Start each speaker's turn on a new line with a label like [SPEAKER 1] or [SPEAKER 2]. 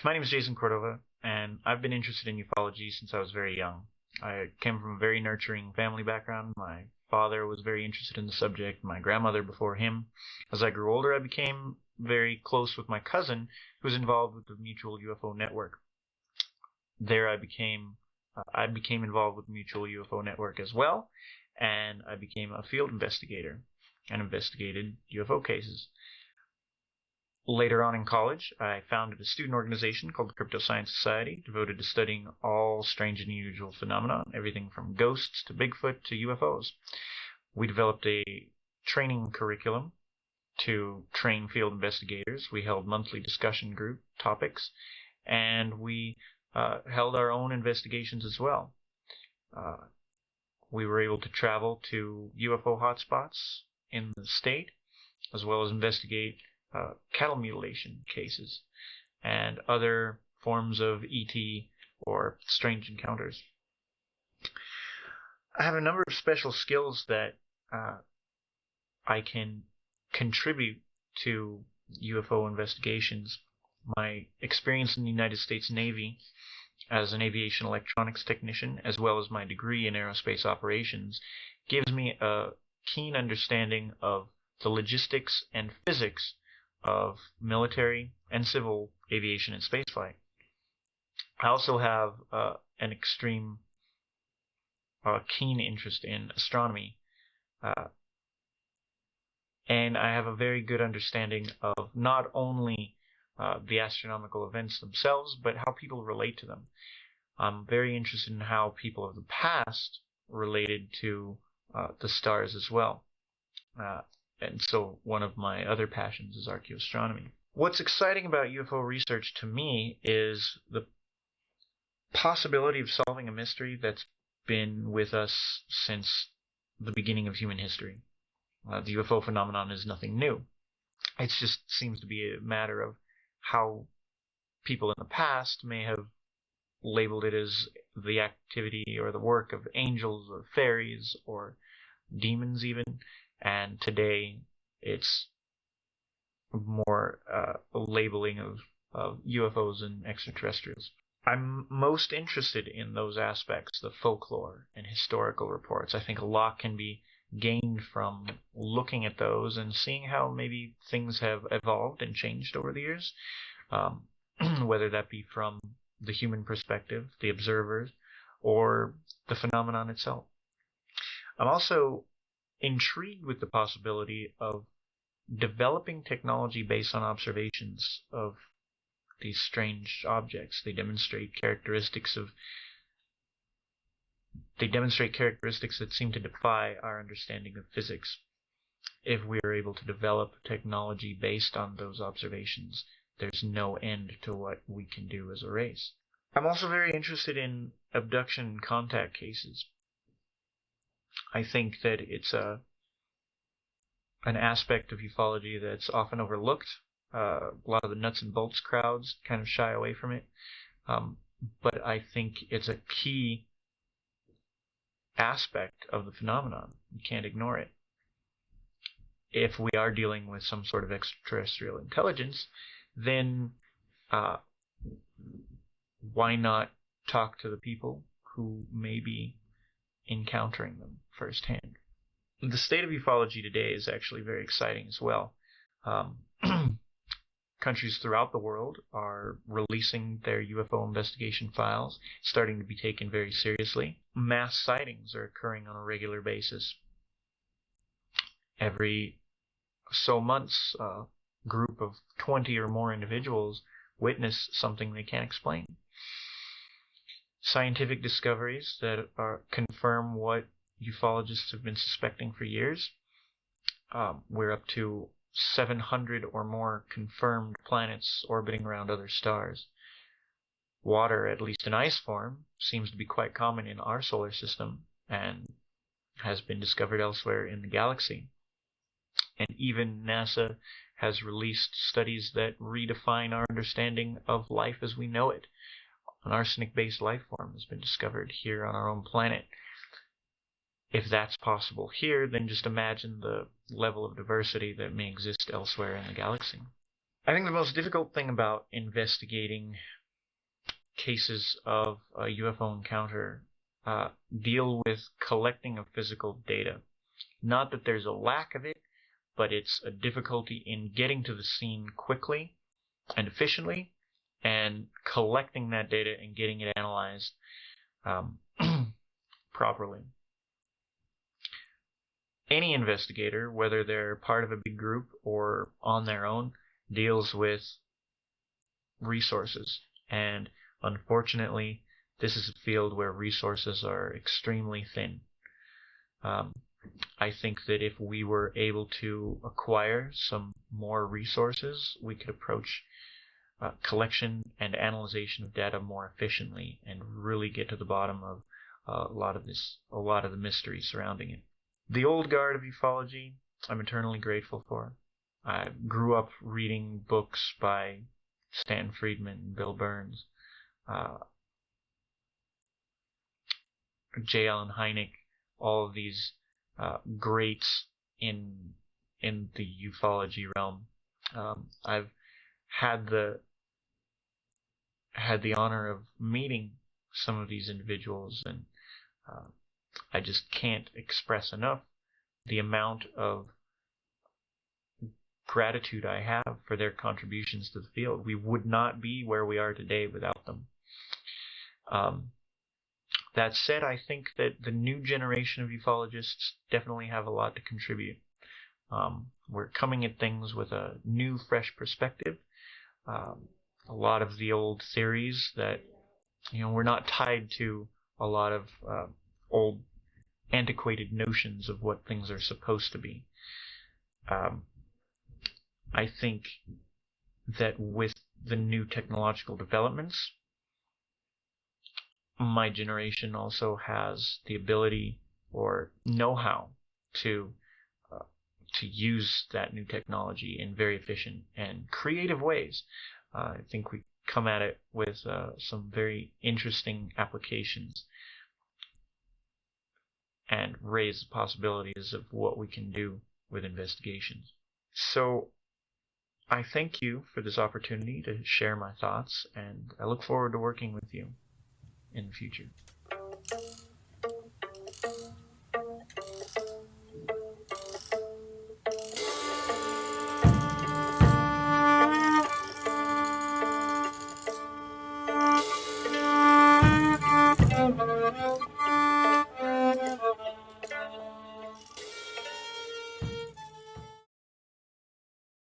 [SPEAKER 1] My name is Jason Cordova, and I've been interested in ufology since I was very young. I came from a very nurturing family background. My father was very interested in the subject, my grandmother before him. As I grew older, I became very close with my cousin, who was involved with the Mutual UFO Network. There I became involved with the Mutual UFO Network as well, and I became a field investigator and investigated UFO cases. Later on in college, I founded a student organization called the Crypto Science Society, devoted to studying all strange and unusual phenomena, everything from ghosts to Bigfoot to UFOs. We developed a training curriculum to train field investigators. We held monthly discussion group topics, and we held our own investigations as well. We were able to travel to UFO hotspots in the state, as well as investigate cattle mutilation cases and other forms of ET or strange encounters. I have a number of special skills that I can contribute to UFO investigations. My experience in the United States Navy as an aviation electronics technician, as well as my degree in aerospace operations, gives me a keen understanding of the logistics and physics of military and civil aviation and spaceflight. I also have an extreme keen interest in astronomy, and I have a very good understanding of not only the astronomical events themselves, but how people relate to them. I'm very interested in how people of the past related to the stars as well. And so one of my other passions is archaeoastronomy. What's exciting about UFO research to me is the possibility of solving a mystery that's been with us since the beginning of human history. The UFO phenomenon is nothing new. It just seems to be a matter of how people in the past may have labeled it as the activity or the work of angels or fairies or demons even. And today, it's more labeling of UFOs and extraterrestrials. I'm most interested in those aspects, the folklore and historical reports. I think a lot can be gained from looking at those and seeing how maybe things have evolved and changed over the years, whether that be from the human perspective, the observers, or the phenomenon itself. I'm also intrigued with the possibility of developing technology based on observations of these strange objects. They demonstrate characteristics that seem to defy our understanding of physics. If we are able to develop technology based on those observations, there's no end to what we can do as a race. I'm also very interested in abduction and contact cases. I think that it's an aspect of ufology that's often overlooked. A lot of the nuts and bolts crowds kind of shy away from it. But I think it's a key aspect of the phenomenon. You can't ignore it. If we are dealing with some sort of extraterrestrial intelligence, then why not talk to the people who may be encountering them firsthand? The state of ufology today is actually very exciting as well. Countries throughout the world are releasing their UFO investigation files, starting to be taken very seriously. Mass sightings are occurring on a regular basis. Every so months, a group of 20 or more individuals witness something they can't explain. Scientific discoveries that confirm what ufologists have been suspecting for years. We're up to 700 or more confirmed planets orbiting around other stars. Water, at least in ice form, seems to be quite common in our solar system and has been discovered elsewhere in the galaxy. And even NASA has released studies that redefine our understanding of life as we know it. An arsenic-based life form has been discovered here on our own planet. If that's possible here, then just imagine the level of diversity that may exist elsewhere in the galaxy. I think the most difficult thing about investigating cases of a UFO encounter deal with collecting of physical data. Not that there's a lack of it, but it's a difficulty in getting to the scene quickly and efficiently and collecting that data and getting it analyzed um, properly. Any investigator, whether they're part of a big group or on their own, deals with resources. And unfortunately, this is a field where resources are extremely thin. Um, I think that if we were able to acquire some more resources, we could approach collection and analyzation of data more efficiently and really get to the bottom of a lot of the mystery surrounding it. The old guard of ufology, I'm eternally grateful for. I grew up reading books by Stan Friedman and Bill Burns, uh, J. Allen Hynek, all of these greats in the ufology realm. I've had the honor of meeting some of these individuals, and uh, I just can't express enough the amount of gratitude I have for their contributions to the field. We would not be where we are today without them. That said, I think that the new generation of ufologists definitely have a lot to contribute. We're coming at things with a new, fresh perspective. A lot of the old theories that, we're not tied to a lot of old, antiquated notions of what things are supposed to be. I think that with the new technological developments, my generation also has the ability or know-how to use that new technology in very efficient and creative ways. I think we come at it with some very interesting applications and raise the possibilities of what we can do with investigations. So I thank you for this opportunity to share my thoughts, and I look forward to working with you in the future.